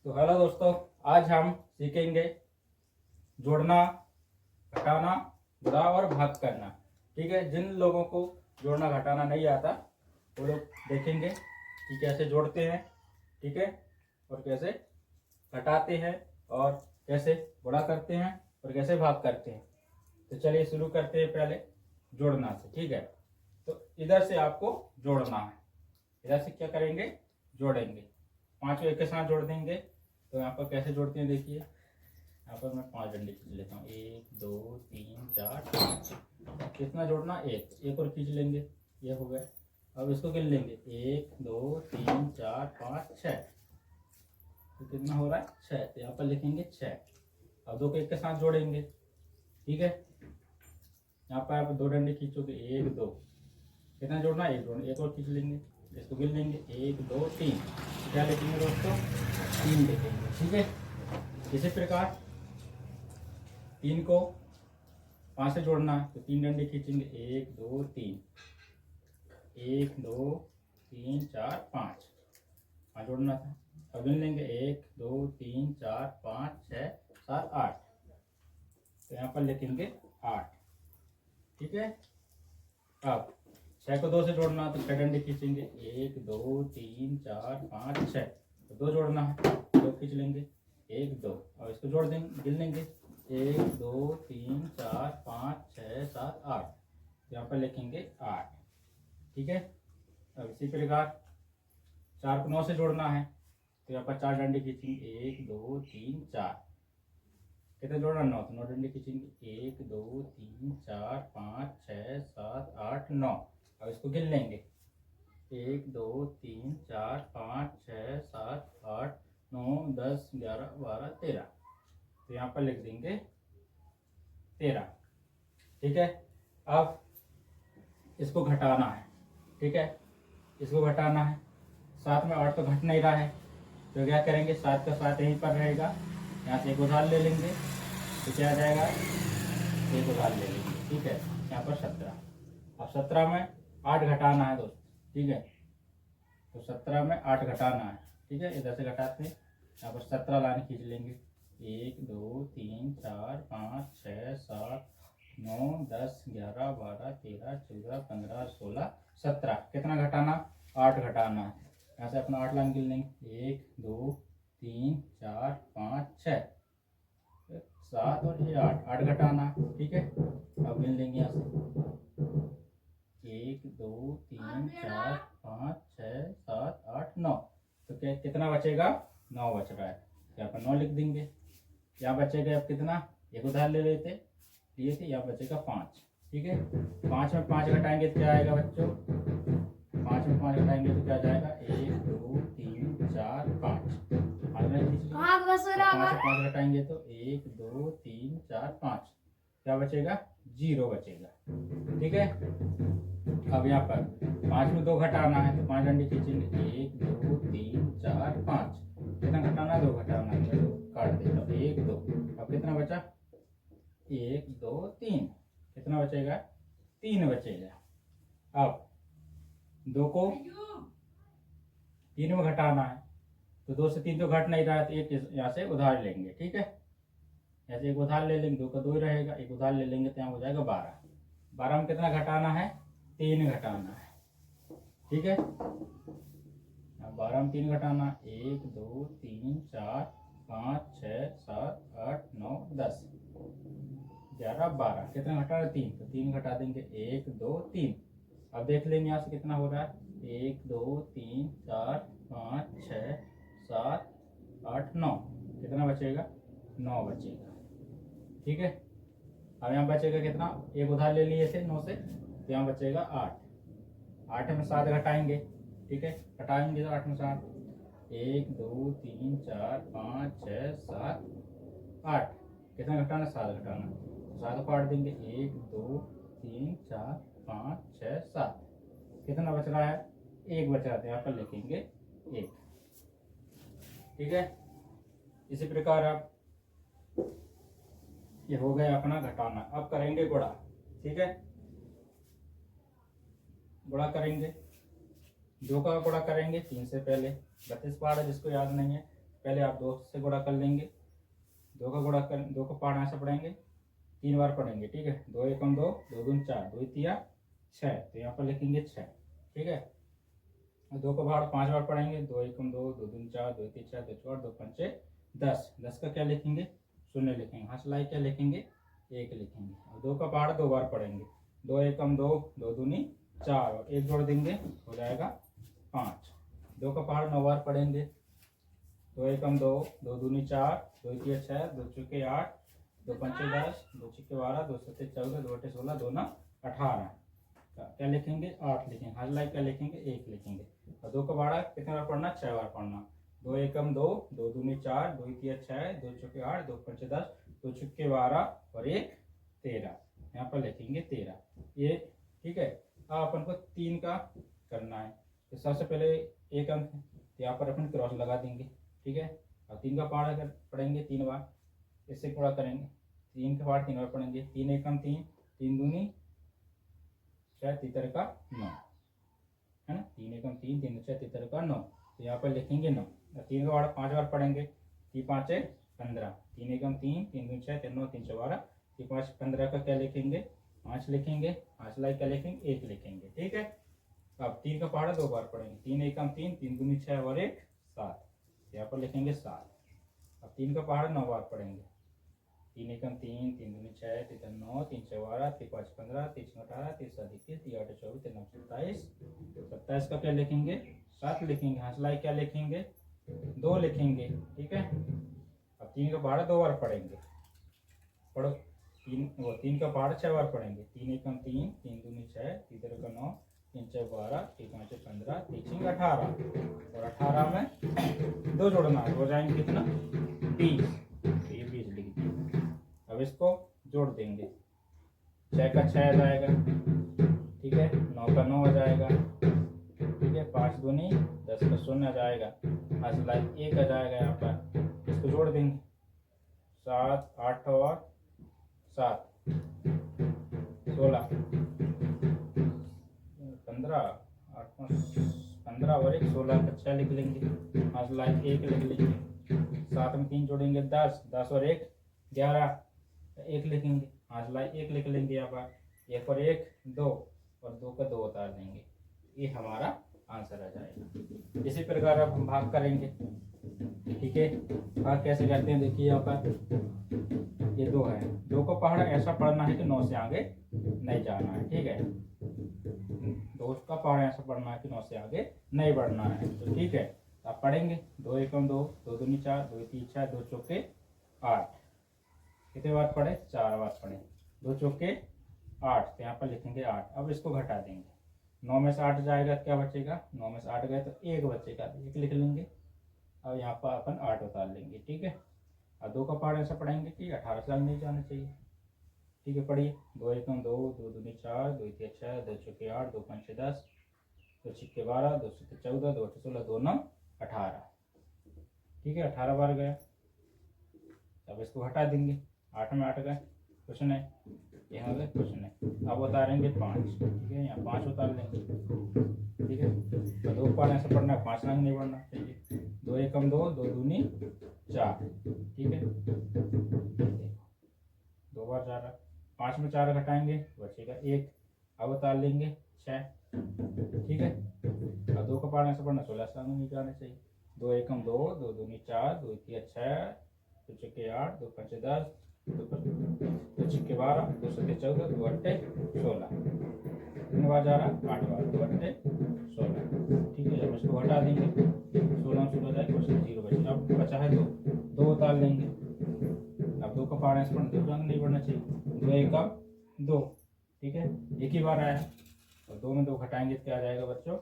तो हेलो दोस्तों, आज हम सीखेंगे जोड़ना, घटाना, गुणा और भाग करना। ठीक है, जिन लोगों को जोड़ना घटाना नहीं आता वो लोग देखेंगे कि कैसे जोड़ते हैं, ठीक है, और कैसे घटाते हैं और कैसे गुणा करते हैं और कैसे भाग करते हैं। तो चलिए शुरू करते हैं पहले जोड़ना से। ठीक है, तो इधर से आपको जोड़ना है। इधर से क्या करेंगे, जोड़ेंगे। पांचों एक के साथ जोड़ देंगे। तो यहाँ पर कैसे जोड़ते हैं देखिए, यहाँ पर मैं 5 डंडे खींच लेता हूँ। 1 2 3 4 5। कितना जोड़ना, एक और खींच लेंगे, ये हो गया। अब इसको गिन लेंगे, 1 2 3 4 5 6। तो कितना हो रहा है, 6। तो यहाँ पर लिखेंगे 6। अब दो को एक के साथ जोड़ेंगे। ठीक है, यहाँ पर आप 2 डंडे खींचोगे, 1 2। कितना जोड़ना, एक जोड़ना, एक और खींच लेंगे, इसको गिन लेंगे, 1 2 3। क्या लिखेंगे दोस्तों, 3 लिखेंगे। ठीक है, इसी प्रकार 3 को 5 से जोड़ना है तो 3 डंडे खींचेंगे, 1 2 3। 1 2 3 4 5। 5 जोड़ना था। अब गिन लेंगे, 1 2 3 4 5 6 7 8। तो यहाँ पर लिखेंगे 8। ठीक है, अब 6 को 2 से जोड़ना है तो 6 डंडे खींचेंगे, 1 2 3 4 5 6। तो 2 जोड़ना है, 2 खींच लेंगे, 1 2। और इसको जोड़ देंगे, गिन लेंगे, 1 2 3 4 5 6 7 8। यहाँ पर लिखेंगे 8। ठीक है, अब इसी प्रकार 4 को 9 से जोड़ना है तो यहाँ पर 4 डंडे खींचेंगे, 1 2 3 4। कितने जोड़ना, 9। तो 9 डंडे खींचेंगे, 1 2 3 4 5 6 7 8 9। अब इसको गिन लेंगे, 1 2 3 4 5 6 7 8 9 10 11 12 13। तो यहाँ पर लिख देंगे 13। ठीक है, अब इसको घटाना है। ठीक है, इसको घटाना है। 7 में 8 तो घट नहीं रहा है, तो क्या करेंगे, 7 का 7 यहीं पर रहेगा। यहाँ से एक उधार ले लेंगे तो क्या आ जाएगा, एक उधार ले लेंगे। ठीक है, यहाँ पर 17। अब 17 में 8 घटाना है दोस्त। ठीक है, तो 17 में 8 घटाना है। ठीक है, इधर से घटाते हैं। यहाँ पर 17 लाइन खींच लेंगे, 1 2 3 4 5 6 7 9 10 11 12 13 14 15 16 17। कितना घटाना, 8 घटाना है। यहाँ से अपना 8 लाइन गिन लेंगे, 1 2 3 4 5 6 7 और ये 8। 8 घटाना है। ठीक है, अब गिन लेंगे यहाँ से, 1 2 3 4 5 6 7 8 9। तो क्या कितना बचेगा, 9 बच रहा है। यहाँ पर 9 लिख देंगे। यहाँ बचेगा अब कितना, एक उधार ले लेते लिए थे, यहाँ बचेगा 5। ठीक है, 5 में 5 घटाएंगे तो क्या आएगा बच्चों, 5 में 5 घटाएंगे तो क्या जाएगा, 1 2 3 4 5। 5 में 5 घटाएंगे तो 1 2 3 4 5। क्या बचेगा, 0 बचेगा। ठीक है, अब यहाँ पर 5 में 2 घटाना है तो 5 डंडे खींचेंगे, 1 2 3 4 5। कितना घटाना है, 2 घटाना है, तो काट देता हूँ, 1 2। अब कितना बचा, 1 2 3। कितना बचेगा, 3 बचेगा। अब 2 को 3 में घटाना है तो 2 से 3 तो घट नहीं रहा है, तो एक यहाँ से उधार लेंगे। ठीक है, ऐसे एक उधार ले लेंगे, 2 का 2 ही रहेगा, एक उधार ले लेंगे तो यहाँ हो जाएगा 12। 12 में कितना घटाना है, 3 घटाना है। ठीक है, 12 में 3 घटाना, 1 2 3 4 5 6 7 8 9 10 11 12। कितना घटाना, 3। तो 3 घटा देंगे, 1 2 3। अब देख लेंगे यहाँ से कितना हो रहा है, 1 2 3 4 5 6 7 8 9। कितना बचेगा, 9 बचेगा। ठीक है, अब यहाँ बचेगा कितना, एक उधार ले लिए थे 9 से, तो यहाँ बचेगा 8। 8 में 7 घटाएंगे। ठीक है, घटाएंगे तो 8 में 7, 1 2 3 4 5 6 7 8। कितना घटाना, 7 घटाना, 7 को काट देंगे, 1 2 3 4 5 6 7। कितना बच रहा है, 1 बच रहा है, यहाँ पर लिखेंगे 1। ठीक है, इसी प्रकार आप, ये हो गया अपना घटाना। अब करेंगे गुणा। ठीक है, गुणा करेंगे, 2 का गुणा करेंगे 3 से पहले। 32 पाठ है, जिसको याद नहीं है पहले आप 2 से गुणा कर लेंगे, 2 का गुणा कर, 2 का पहाड़ ऐसे पढ़ेंगे, 3 बार पढ़ेंगे, ठीक है। 2 एकम 2, 2 दूनी 4, 2 तिया 6, तो यहाँ पर लिखेंगे 6, ठीक है। 2 का पहाड़ 5 बार पढ़ेंगे, 2 एकम 2, 2 दूनी 4, 2 तीन 4, 2 4, 2 पंचे 10, 10 का क्या लिखेंगे, शून्य लिखेंगे, हंसलाई क्या लिखेंगे, 1 लिखेंगे। और 2 का पहाड़ 2 बार पढ़ेंगे, 2 एकम 2, 2 दूनी 4, और 1 जोड़ देंगे, हो जाएगा 5। 2 का पहाड़ 9 बार पढ़ेंगे, 2 एकम 2, 2 दूनी 4, 2 तिया 6, 2 चौके 8, 2 पंचे 10, 2 छिक्के 12, 2 सत्ते 14, 2 अट्ठे 16, 2 9 18, क्या लिखेंगे, 8 लिखेंगे, हंसलाई क्या लिखेंगे, 1 लिखेंगे। और 2 का पहाड़ा कितने बार पढ़ना, 6 बार पढ़ना, 2 एकम 2, 2 दूनी 4, 2 तिया 6, 2 चौके 8, 2 पंचे 10, 2 छिक्के 12 और 1 13, यहाँ पर लिखेंगे 13, ये ठीक है। अब अपन को 3 का करना है, तो सबसे पहले 1 अंक है, तो यहाँ पर अपन क्रॉस लगा देंगे, ठीक है। और 3 का पहाड़ अगर पढ़ेंगे 3 बार, इससे गुणा करेंगे, 3 का पहाड़ 3 बार पढ़ेंगे, 3 एकम 3, 3 दूनी 6, तीतर का 9, है ना, 3 एकम 3, 3 6, तीतर का 9, तो यहाँ पर लिखेंगे 9। 3 का पहाड़ 5 बार पढ़ेंगे, 3 5 15, 3 एकम 3, 3 दूनी 6, 3 9 3 12, 3 5 15 का क्या लिखेंगे, 5 लिखेंगे, हंसलाई क्या लिखेंगे, 1 लिखेंगे, ठीक है। अब 3 का पहाड़ा 2 बार पढ़ेंगे, 3 एकम 3, 3 दूनी 6 और 1 7, यहाँ पर लिखेंगे 7। अब 3 का पहाड़ा 9 बार पढ़ेंगे, 3 एकम 3, 3 दूनी 6, 3 9, 3 6 12, 3 5 15, 3 6 18, 3 7 21, 3 8 24, 3 9 27, 27 का क्या लिखेंगे, 7 लिखेंगे, हंसलाई क्या लिखेंगे, 2 लिखेंगे, ठीक है। अब 3 का पहाड़ा 2 बार पढ़ेंगे, पढ़ो, 3 का पहाड़ 6 बार पढ़ेंगे, 3 एकम 3, 3 दूनी 6, 3 का 9, 3 6 12, 3 5 15, 3 6 18, और 18 में 2 जोड़ना है, हो जाएंगे कितना, 20, तो ये 20 लिख दिए। अब इसको जोड़ देंगे, 6 का 6 आ जाएगा, ठीक है, 9 का 9 आ जाएगा, ठीक है, 5 दूनी 10 का 0 आ जाएगा, हंसलाई 1 आ जाएगा, यहाँ पर इसको जोड़ देंगे, 7 8 और 7 16 15, 8 15 और 1 16 का 6 लिख लेंगे, हंसलाई 1 लिख लेंगे, 7 में 3 जोड़ेंगे 10, 10 और 1 11, 1 लिखेंगे, हंसलाई 1 लिख लेंगे, यहाँ पर 1 और 1 2, और 2 का 2 उतार देंगे, ये हमारा आंसर आ जाएगा। इसी प्रकार अब हम भाग करेंगे, ठीक है। भाग कैसे करते हैं, देखिए यहाँ पर ये 2 है, 2 को पहाड़ा ऐसा पढ़ना है कि 9 से आगे नहीं जाना है, ठीक है। 2 का पहाड़ा ऐसा पढ़ना है कि 9 से आगे नहीं बढ़ना है, तो ठीक है। आप पढ़ेंगे, 2 एकम 2, 2 दूनी 4, 2 तीन 6, 2 चौके 8, कितने बार पढ़े, 4 बार पढ़े, 2 चौके 8, तो यहाँ पर लिखेंगे 8। अब इसको घटा देंगे, 9 में से 8 जाएगा, क्या बचेगा, 9 में से 8 गए तो 1 बचेगा, 1 लिख लेंगे। अब यहाँ पर अपन 8 उतार लेंगे, ठीक है। और 2 का पहाड़ ऐसा पढ़ेंगे कि 18 से नहीं जाना चाहिए, ठीक है। पढ़िए, 2 एकम 2, 2 दूनी 4, 2 तिया 6, 2 चौके 8, 2 पंचे 10, 2 छिक्के 12, 2 सत्ते 14, 2 अट्ठे 16, 2 9 18, ठीक है, 18 बार गया। अब इसको हटा देंगे, 8 में 8 गए, कुछ नहीं, यहाँ गए कुछ नहीं। अब उतारेंगे 5, ठीक है, यहाँ 5 उतार लेंगे, ठीक है। तो 2 पहाड़ ऐसे पढ़ना है, 5 रंग नहीं बढ़ना चाहिए, 2 एकम 2, 2 दूनी 4, ठीक है, 2 बार जा रहा, 5 में 4 घटाएंगे, बचेगा 1, अब उतार लेंगे 6, ठीक है। और 2 का पहाड़ ऐसे पढ़ना, 16 से नहीं जाना चाहिए, 2 एकम 2, 2 दूनी 4, 2 तिया 6, 2 चौके 8, 2 पंचे 10, 2 छिक्के 12, 2 सत्ते 14, 2 अट्ठे 16, कितने बार जा रहा, 8 बार, 2 अट्ठे 16, ठीक है। अब इसको हटा देंगे, 16 16 जाए, कुछ 0 बचे, अब बचा है 2, 2 उतार लेंगे। अब 2 का पहाड़ ऐसे पढ़ना, 2 रंग नहीं बढ़ना चाहिए, 2 एकम 2, ठीक है, एक ही बार आया, और 2 में 2 घटाएंगे तो क्या आ जाएगा बच्चों,